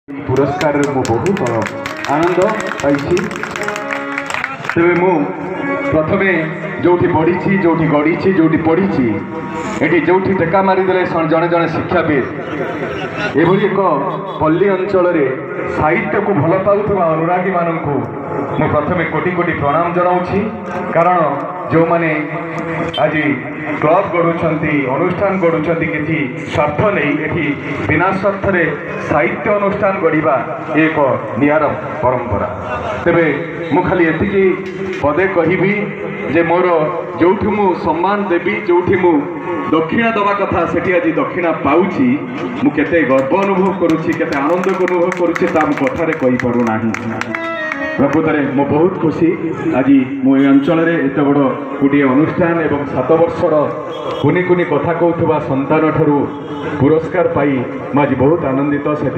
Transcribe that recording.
पुरस्कार मु बहुत आनंद पाई। तेरे मु प्रथमे जो बढ़ी जो गढ़ी जो पढ़ी ये जो टेका मारिदे जड़े जड़े शिक्षाविद एभली एक पल्ली अंचल साहित्य को भल पाउथुवा अनुरागी मानक मु प्रथमे कोटि कोटि प्रणाम जनाऊँगी। कारण जो माने आज क्लब गढ़ुंट अनुष्ठान गढ़ुंट किसी स्वार्थ नहीं एठी बिना स्वार्थ साहित्य अनुष्ठान गढ़ा एक नियार परंपरा। तेबे मु खाली एतिकी पदे कहबी जे मोर जो मु सम्मान देवी जो मु दक्षिणा दवा कथा सेठी आज दक्षिणा पाउछि मु केते गर्व अनुभव करुछि केते आनंद अनुभव करुछि ता मु कथारे कहि पारु नाही। प्रकृत में मु बहुत खुशी आज मु अंचल एत बड़ गोटे अनुष्ठान एवं 7 वर्षर कुनी कुनी कथा कहूथुवा संतान ठारू पुरस्कार पाई आज बहुत आनंदित से